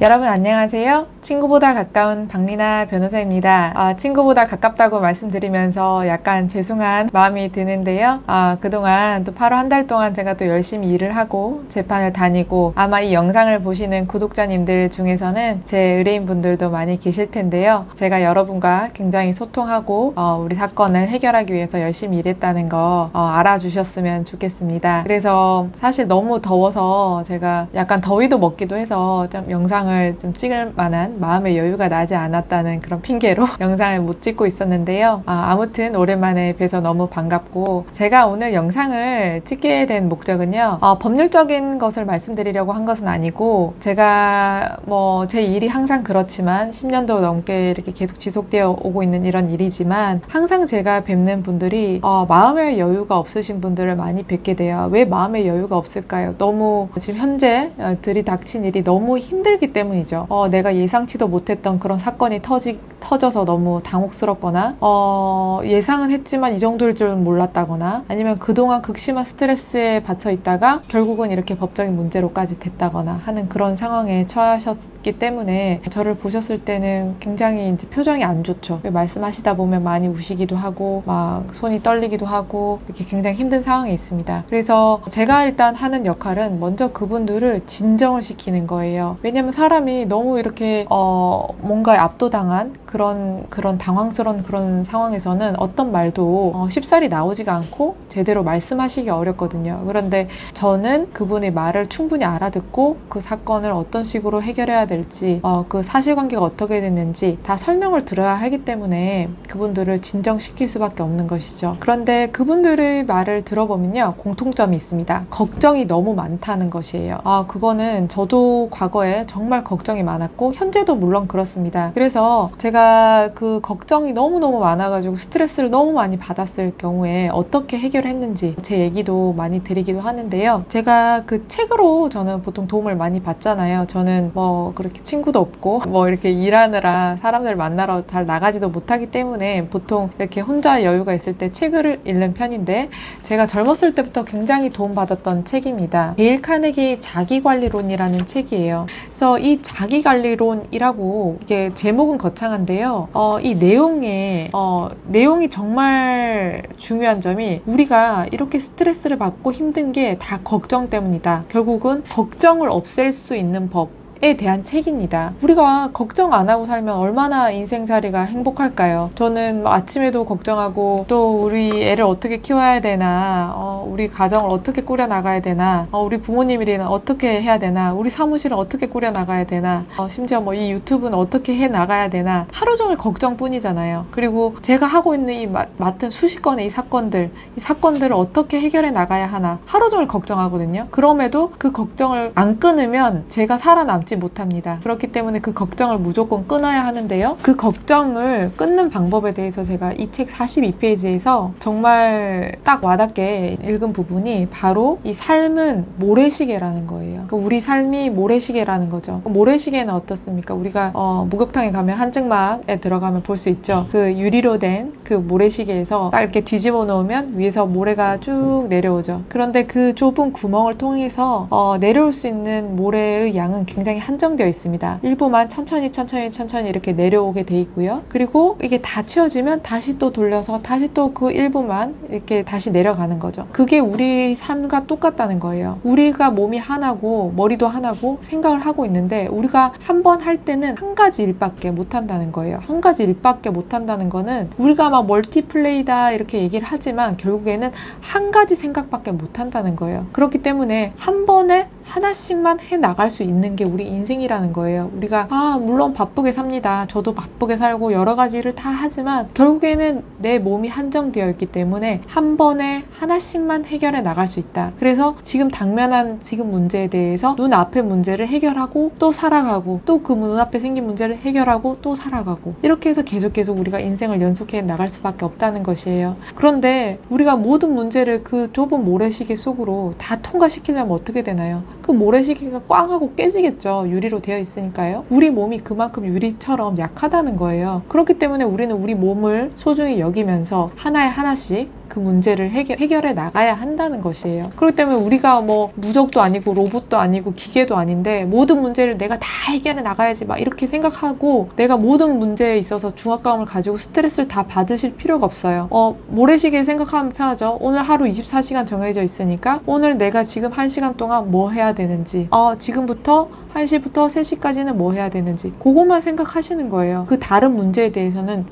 여러분 안녕하세요. 친구보다 가까운 박리나 변호사입니다. 친구보다 가깝다고 말씀드리면서 약간 죄송한 마음이 드는데요. 그동안 또 바로 한 달 동안 제가 또 열심히 일을 하고 재판을 다니고 아마 이 영상을 보시는 구독자님들 중에서는 제 의뢰인분들도 많이 계실 텐데요. 제가 여러분과 굉장히 소통하고 우리 사건을 해결하기 위해서 열심히 일했다는 거 알아주셨으면 좋겠습니다. 그래서 사실 너무 더워서 제가 약간 더위도 먹기도 해서 좀 영상을 좀 찍을 만한 마음의 여유가 나지 않았다는 그런 핑계로 영상을 못 찍고 있었는데요. 아무튼 오랜만에 뵈서 너무 반갑고, 제가 오늘 영상을 찍게 된 목적은요, 법률적인 것을 말씀드리려고 한 것은 아니고, 제가 제 일이 항상 그렇지만 10년도 넘게 이렇게 계속 지속되어 오고 있는 이런 일이지만 항상 제가 뵙는 분들이 마음의 여유가 없으신 분들을 많이 뵙게 돼요. 왜 마음의 여유가 없을까요? 너무 지금 현재 들이닥친 일이 너무 힘들기 때문이죠. 내가 예상치도 못했던 그런 사건이 터져서 너무 당혹스럽거나 예상은 했지만 이 정도일 줄은 몰랐다거나, 아니면 그동안 극심한 스트레스에 받쳐 있다가 결국은 이렇게 법적인 문제로까지 됐다거나 하는 그런 상황에 처하셨기 때문에 저를 보셨을 때는 굉장히 이제 표정이 안 좋죠. 말씀하시다 보면 많이 우시기도 하고 막 손이 떨리기도 하고 이렇게 굉장히 힘든 상황에 있습니다. 그래서 제가 일단 하는 역할은 먼저 그분들을 진정을 시키는 거예요. 왜냐면 사람이 너무 이렇게 뭔가에 압도당한 그런 당황스러운 그런 상황에서는 어떤 말도 쉽사리 나오지가 않고 제대로 말씀하시기 어렵거든요. 그런데 저는 그분의 말을 충분히 알아듣고 그 사건을 어떤 식으로 해결해야 될지, 그 사실관계가 어떻게 됐는지 다 설명을 들어야 하기 때문에 그분들을 진정시킬 수밖에 없는 것이죠. 그런데 그분들의 말을 들어보면요, 공통점이 있습니다. 걱정이 너무 많다는 것이에요. 그거는 저도 과거에 정말 걱정이 많았고 현재도 물론 그렇습니다. 그래서 제가 그 걱정이 너무너무 많아가지고 스트레스를 너무 많이 받았을 경우에 어떻게 해결했는지 제 얘기도 많이 드리기도 하는데요. 제가 그 책으로 저는 보통 도움을 많이 받잖아요. 저는 그렇게 친구도 없고 이렇게 일하느라 사람들 만나러 잘 나가지도 못하기 때문에 보통 이렇게 혼자 여유가 있을 때 책을 읽는 편인데, 제가 젊었을 때부터 굉장히 도움받았던 책입니다. 데일 카네기 자기관리론이라는 책이에요. 그래서 이 자기관리론이라고, 이게 제목은 거창한데요. 이 내용이 정말 중요한 점이, 우리가 이렇게 스트레스를 받고 힘든 게 다 걱정 때문이다. 결국은 걱정을 없앨 수 있는 법에 대한 책입니다. 우리가 걱정 안 하고 살면 얼마나 인생살이가 행복할까요? 저는 아침에도 걱정하고, 또 우리 애를 어떻게 키워야 되나, 우리 가정을 어떻게 꾸려나가야 되나, 우리 부모님 일은 어떻게 해야 되나, 우리 사무실은 어떻게 꾸려나가야 되나, 심지어 이 유튜브는 어떻게 해 나가야 되나, 하루 종일 걱정뿐이잖아요. 그리고 제가 하고 있는 이 맡은 수십 건의 이 사건들을 어떻게 해결해 나가야 하나, 하루 종일 걱정하거든요. 그럼에도 그 걱정을 안 끊으면 제가 살아남지 못합니다. 그렇기 때문에 그 걱정을 무조건 끊어야 하는데요. 그 걱정을 끊는 방법에 대해서 제가 이 책 42페이지에서 정말 딱 와닿게 읽은 부분이 바로 이 삶은 모래시계라는 거예요. 우리 삶이 모래시계라는 거죠. 모래시계는 어떻습니까? 우리가 목욕탕에 가면 한증막에 들어가면 볼 수 있죠. 그 유리로 된 그 모래시계에서 딱 이렇게 뒤집어 놓으면 위에서 모래가 쭉 내려오죠. 그런데 그 좁은 구멍을 통해서 내려올 수 있는 모래의 양은 굉장히 한정되어 있습니다. 일부만 천천히 이렇게 내려오게 돼 있고요. 그리고 이게 다 채워지면 다시 또 돌려서 다시 또 그 일부만 이렇게 다시 내려가는 거죠. 그게 우리 삶과 똑같다는 거예요. 우리가 몸이 하나고 머리도 하나고 생각을 하고 있는데, 우리가 한 번 할 때는 한 가지 일밖에 못 한다는 거예요. 한 가지 일밖에 못 한다는 거는, 우리가 막 멀티플레이다 이렇게 얘기를 하지만 결국에는 한 가지 생각밖에 못 한다는 거예요. 그렇기 때문에 한 번에 하나씩만 해 나갈 수 있는 게 우리 인생이라는 거예요. 우리가 물론 바쁘게 삽니다. 저도 바쁘게 살고 여러 가지 일을 다 하지만 결국에는 내 몸이 한정되어 있기 때문에 한 번에 하나씩만 해결해 나갈 수 있다. 그래서 지금 당면한 지금 문제에 대해서 눈앞의 문제를 해결하고 또 살아가고, 또 그 눈앞에 생긴 문제를 해결하고 또 살아가고, 이렇게 해서 계속 우리가 인생을 연속해 나갈 수밖에 없다는 것이에요. 그런데 우리가 모든 문제를 그 좁은 모래시계 속으로 다 통과시키려면 어떻게 되나요? 그 모래시계가 꽝 하고 깨지겠죠. 유리로 되어 있으니까요. 우리 몸이 그만큼 유리처럼 약하다는 거예요. 그렇기 때문에 우리는 우리 몸을 소중히 여기면서 하나에 하나씩 그 문제를 해결해 나가야 한다는 것이에요. 그렇기 때문에 우리가 뭐 무적도 아니고 로봇도 아니고 기계도 아닌데 모든 문제를 내가 다 해결해 나가야지 막 이렇게 생각하고 내가 모든 문제에 있어서 중압감을 가지고 스트레스를 다 받으실 필요가 없어요. 모래시계 생각하면 편하죠. 오늘 하루 24시간 정해져 있으니까 오늘 내가 지금 1시간 동안 뭐 해야 되는지 지금부터 1시부터 3시까지는 뭐 해야 되는지 그것만 생각하시는 거예요. 그 다른 문제에 대해서는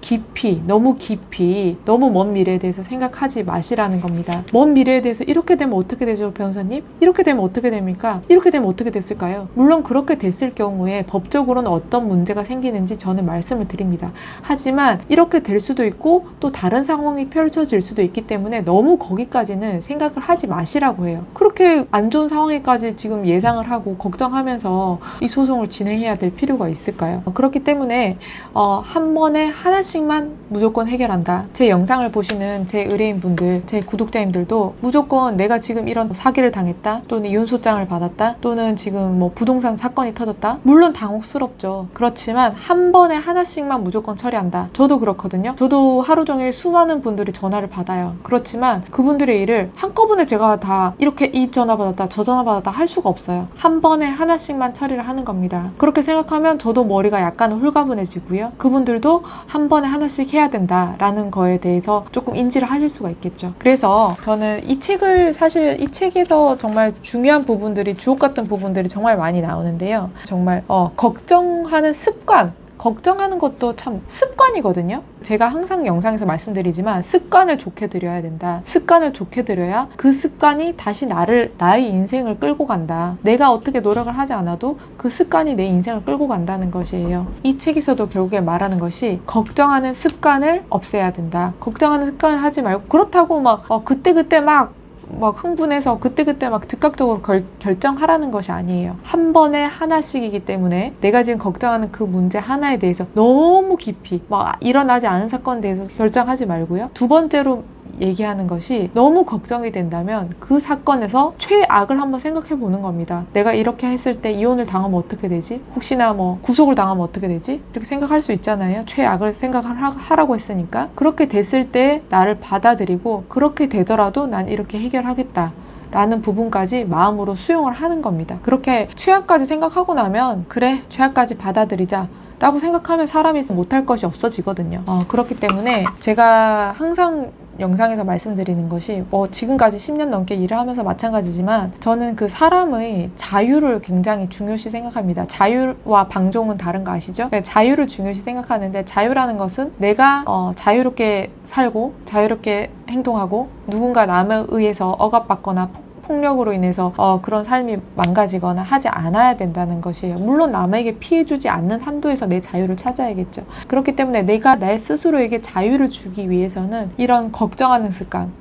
너무 깊이 너무 먼 미래에 대해서 생각하지 마시라는 겁니다. 먼 미래에 대해서 이렇게 되면 어떻게 되죠, 변호사님? 이렇게 되면 어떻게 됩니까? 이렇게 되면 어떻게 됐을까요? 물론 그렇게 됐을 경우에 법적으로는 어떤 문제가 생기는지 저는 말씀을 드립니다. 하지만 이렇게 될 수도 있고 또 다른 상황이 펼쳐질 수도 있기 때문에 너무 거기까지는 생각을 하지 마시라고 해요. 그렇게 안 좋은 상황에까지 지금 예상을 하고 걱정하면서 이 소송을 진행해야 될 필요가 있을까요? 그렇기 때문에 한 번에 하나씩만 무조건 해결한다. 제 영상을 보시는 제 의뢰인분들, 제 구독자님들도 무조건 내가 지금 이런 사기를 당했다, 또는 이혼소장을 받았다, 또는 지금 뭐 부동산 사건이 터졌다. 물론 당혹스럽죠. 그렇지만 한 번에 하나씩만 무조건 처리한다. 저도 그렇거든요. 저도 하루 종일 수많은 분들이 전화를 받아요. 그렇지만 그분들의 일을 한꺼번에 제가 다 이렇게 이 전화 받았다, 저 전화 받았다 할 수가 없어요. 한 번에 하나씩만 처리를 하는 겁니다. 그렇게 생각하면 저도 머리가 약간 홀가분해지고요. 그분들도 한 번에 하나씩 해야 된다라는 거에 대해서 조금 인지를 하실 수가 있겠죠. 그래서 저는 이 책을 사실 이 책에서 정말 중요한 부분들이 주옥 같은 부분들이 정말 많이 나오는데요. 정말 걱정하는 습관, 걱정하는 것도 참 습관이거든요. 제가 항상 영상에서 말씀드리지만 습관을 좋게 들여야 된다. 습관을 좋게 들여야 그 습관이 다시 나의 인생을 끌고 간다. 내가 어떻게 노력을 하지 않아도 그 습관이 내 인생을 끌고 간다는 것이에요. 이 책에서도 결국에 말하는 것이 걱정하는 습관을 없애야 된다. 걱정하는 습관을 하지 말고 그렇다고 막 그때그때 막 흥분해서 그때그때 막 즉각적으로 결정하라는 것이 아니에요. 한 번에 하나씩이기 때문에 내가 지금 걱정하는 그 문제 하나에 대해서 너무 깊이 일어나지 않은 사건에 대해서 결정하지 말고요. 두 번째로 얘기하는 것이 너무 걱정이 된다면 그 사건에서 최악을 한번 생각해 보는 겁니다. 내가 이렇게 했을 때 이혼을 당하면 어떻게 되지? 혹시나 구속을 당하면 어떻게 되지? 이렇게 생각할 수 있잖아요. 최악을 생각하라고 했으니까. 그렇게 됐을 때 나를 받아들이고 그렇게 되더라도 난 이렇게 해결하겠다 라는 부분까지 마음으로 수용을 하는 겁니다. 그렇게 최악까지 생각하고 나면 그래, 최악까지 받아들이자 라고 생각하면 사람이 못할 것이 없어지거든요. 그렇기 때문에 제가 항상 영상에서 말씀드리는 것이 지금까지 10년 넘게 일을 하면서 마찬가지지만 저는 그 사람의 자유를 굉장히 중요시 생각합니다. 자유와 방종은 다른 거 아시죠? 네, 자유를 중요시 생각하는데 자유라는 것은 내가 자유롭게 살고 자유롭게 행동하고 누군가 남에 의해서 억압받거나 폭력으로 인해서 그런 삶이 망가지거나 하지 않아야 된다는 것이에요. 물론 남에게 피해 주지 않는 한도에서 내 자유를 찾아야겠죠. 그렇기 때문에 내가 내 스스로에게 자유를 주기 위해서는 이런 걱정하는 습관,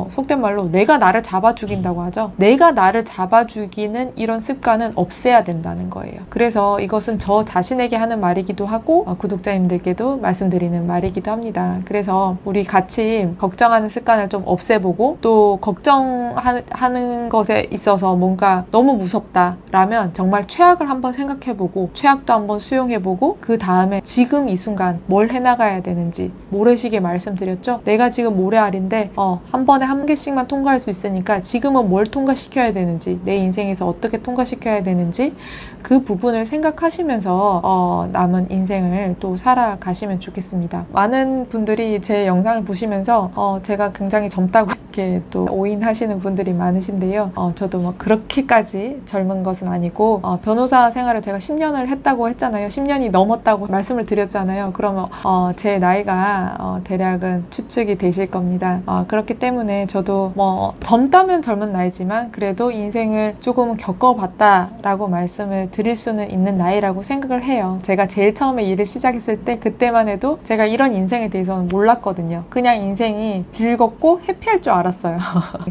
속된 말로 내가 나를 잡아 죽인다고 하죠. 내가 나를 잡아 죽이는 이런 습관은 없애야 된다는 거예요. 그래서 이것은 저 자신에게 하는 말이기도 하고 구독자님들께도 말씀드리는 말이기도 합니다. 그래서 우리 같이 걱정하는 습관을 좀 없애보고 또 걱정하는 것에 있어서 뭔가 너무 무섭다라면 정말 최악을 한번 생각해보고 최악도 한번 수용해보고 그 다음에 지금 이 순간 뭘 해나가야 되는지 모래시계 말씀드렸죠? 내가 지금 모래알인데 한 번에 한 개씩만 통과할 수 있으니까 지금은 뭘 통과시켜야 되는지 내 인생에서 어떻게 통과시켜야 되는지 그 부분을 생각하시면서 남은 인생을 또 살아가시면 좋겠습니다. 많은 분들이 제 영상을 보시면서 제가 굉장히 젊다고 이렇게 또 오인하시는 분들이 많으신데요. 저도 그렇게까지 젊은 것은 아니고 변호사 생활을 제가 10년을 했다고 했잖아요. 10년이 넘었다고 말씀을 드렸잖아요. 그러면 제 나이가 대략은 추측이 되실 겁니다. 그렇기 때문에 저도 젊다면 젊은 나이지만 그래도 인생을 조금 겪어봤다라고 말씀을 드릴 수는 있는 나이라고 생각을 해요. 제가 제일 처음에 일을 시작했을 때 그때만 해도 제가 이런 인생에 대해서는 몰랐거든요. 그냥 인생이 즐겁고 해피할 줄 알았어요.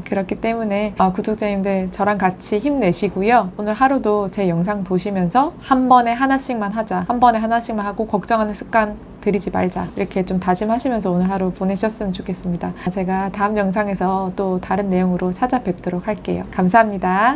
그렇기 때문에 구독자님들 저랑 같이 힘내시고요. 오늘 하루도 제 영상 보시면서 한 번에 하나씩만 하자, 한 번에 하나씩만 하고 걱정하는 습관 들이지 말자, 이렇게 좀 다짐하시면서 오늘 하루 보내셨으면 좋겠습니다. 제가 다음 영상에서 또 다른 내용으로 찾아뵙도록 할게요. 감사합니다.